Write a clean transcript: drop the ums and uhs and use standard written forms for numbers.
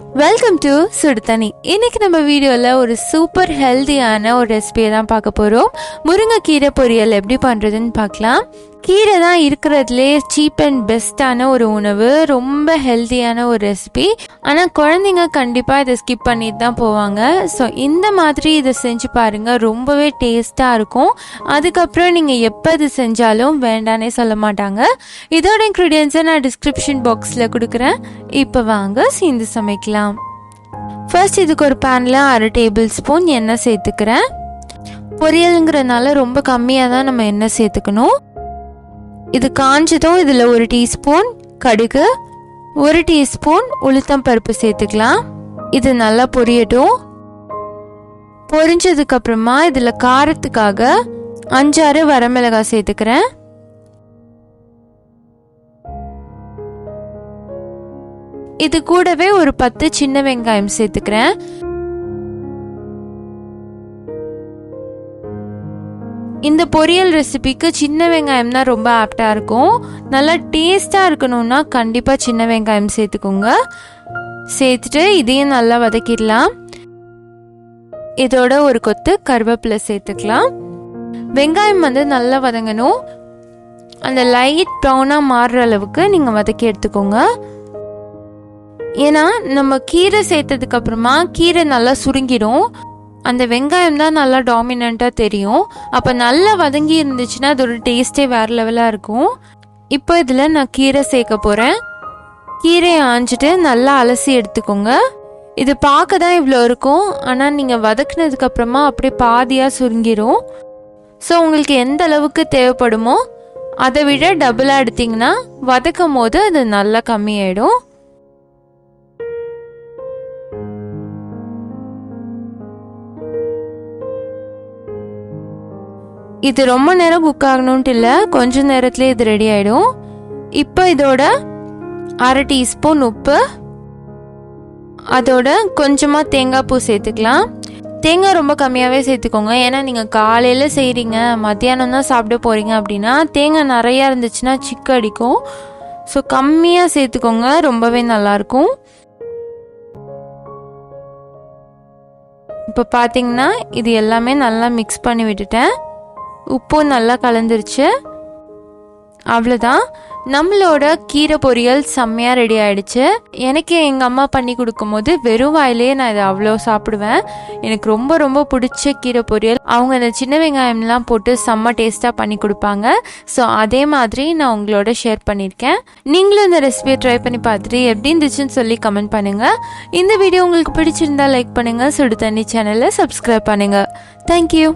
Welcome to சுடுதண்ணி. இன்னைக்கு நம்ம வீடியோவில் ஒரு சூப்பர் ஹெல்த்தியான ஒரு ரெசிபியை தான் பார்க்க போகிறோம். முருங்கைக்கீரை பொரியல் எப்படி பண்ணுறதுன்னு பார்க்கலாம். கீரை தான் இருக்கிறதுலே சீப் அண்ட் பெஸ்ட்டான ஒரு உணவு, ரொம்ப ஹெல்த்தியான ஒரு ரெசிபி. ஆனால் குழந்தைங்க கண்டிப்பாக இதை ஸ்கிப் பண்ணிட்டு தான் போவாங்க. ஸோ இந்த மாதிரி இதை செஞ்சு பாருங்கள், ரொம்பவே டேஸ்ட்டாக இருக்கும். அதுக்கப்புறம் நீங்கள் எப்போ இது செஞ்சாலும் வேண்டானே சொல்ல மாட்டாங்க. இதோட இன்க்ரீடியன்ஸை நான் டிஸ்கிரிப்ஷன் பாக்ஸில் கொடுக்குறேன். இப்போ வாங்க சேர்ந்து சமைக்கலாம். ஃபர்ஸ்ட் இதுக்கு ஒரு பேனில் 1/2 டேபிள் ஸ்பூன் எண்ணெய் சேர்த்துக்கிறேன். பொரியலுங்கிறதுனால ரொம்ப கம்மியாக தான் நம்ம எண்ணெய் சேர்த்துக்கணும். இது காஞ்சதும் இதில் 1 டீஸ்பூன் கடுகு, 1 டீஸ்பூன் உளுத்தம் பருப்பு சேர்த்துக்கலாம். இது நல்லா பொரியட்டும். பொரிஞ்சதுக்கு அப்புறமா இதில் காரத்துக்காக 5-6 வரமிளகாய் சேர்த்துக்கிறேன். இது கூடவே ஒரு 10 சின்ன வெங்காயம் சேர்த்துக்கிறேன். இந்த பொரியல் ரெசிபிக்கு சின்ன வெங்காயம் தான் ரொம்ப ஆப்டாக இருக்கும். நல்லா டேஸ்ட்டாக இருக்கணும்னா கண்டிப்பாக சின்ன வெங்காயம் சேர்த்துக்கோங்க. சேர்த்துட்டு இதையும் நல்லா வதக்கிடலாம். இதோட ஒரு கொத்து கருவேப்பிலை சேர்த்துக்கலாம். வெங்காயம் நல்லா வதங்கணும். அந்த லைட் ப்ரௌனாக மாறுற அளவுக்கு நீங்கள் வதக்கி எடுத்துக்கோங்க. ஏன்னா நம்ம கீரை சேர்த்ததுக்கு அப்புறமா கீரை நல்லா சுருங்கிடும். அந்த வெங்காயம் தான் நல்லா டாமினண்ட்டாக தெரியும். அப்போ நல்லா வதங்கி இருந்துச்சுன்னா அதோட டேஸ்ட்டே வேறு லெவலாக இருக்கும். இப்போ இதில் நான் கீரை சேர்க்க போகிறேன். கீரையை ஆஞ்சிட்டு நல்லா அலசி எடுத்துக்கோங்க. இது பார்க்க தான் இவ்வளோ இருக்கும், ஆனால் நீங்கள் வதக்குனதுக்கப்புறமா அப்படியே பாதியாக சுருங்கிடும். ஸோ உங்களுக்கு எந்த அளவுக்கு தேவைப்படுமோ அதை விட டபுளாக எடுத்திங்கன்னா வதக்கும் போது அது நல்லா கம்மியாயிடும். இது ரொம்ப நேரம் குக் ஆகணும்ட்டு இல்லை, கொஞ்சம் நேரத்துலேயே இது ரெடி ஆகிடும். இப்போ இதோட 1/2 டீஸ்பூன் உப்பு, அதோட கொஞ்சமாக தேங்காய் பூ சேர்த்துக்கலாம். தேங்காய் ரொம்ப கம்மியாகவே சேர்த்துக்கோங்க. ஏன்னா நீங்கள் காலையில் செய்கிறீங்க, மத்தியானம் தான் சாப்பிட போகிறீங்க அப்படின்னா தேங்காய் நிறையா இருந்துச்சுன்னா சிக்கு அடிக்கும். ஸோ கம்மியாக சேர்த்துக்கோங்க, ரொம்பவே நல்லாயிருக்கும். இப்போ பார்த்தீங்கன்னா இது எல்லாமே நல்லா மிக்ஸ் பண்ணி விட்டுட்டேன். உப்பும் நல்லா கலந்துருச்சு. அவ்வளோதான், நம்மளோட கீரை பொரியல் செம்மையாக ரெடி ஆகிடுச்சு. எனக்கு எங்கள் அம்மா பண்ணி கொடுக்கும்போது வெறும் வாயிலே நான் இதை அவ்வளோ சாப்பிடுவேன். எனக்கு ரொம்ப ரொம்ப பிடிச்ச கீரை பொரியல். அவங்க இந்த சின்ன வெங்காயம்லாம் போட்டு செம்ம டேஸ்ட்டாக பண்ணி கொடுப்பாங்க. ஸோ அதே மாதிரி நான் உங்களோட ஷேர் பண்ணியிருக்கேன். நீங்களும் இந்த ரெசிபியை ட்ரை பண்ணி பார்த்துட்டு எப்படி இருந்துச்சுன்னு சொல்லி கமெண்ட் பண்ணுங்கள். இந்த வீடியோ உங்களுக்கு பிடிச்சிருந்தா லைக் பண்ணுங்கள். சுடுதண்ணி சேனலை சப்ஸ்கிரைப் பண்ணுங்கள். தேங்க்யூ.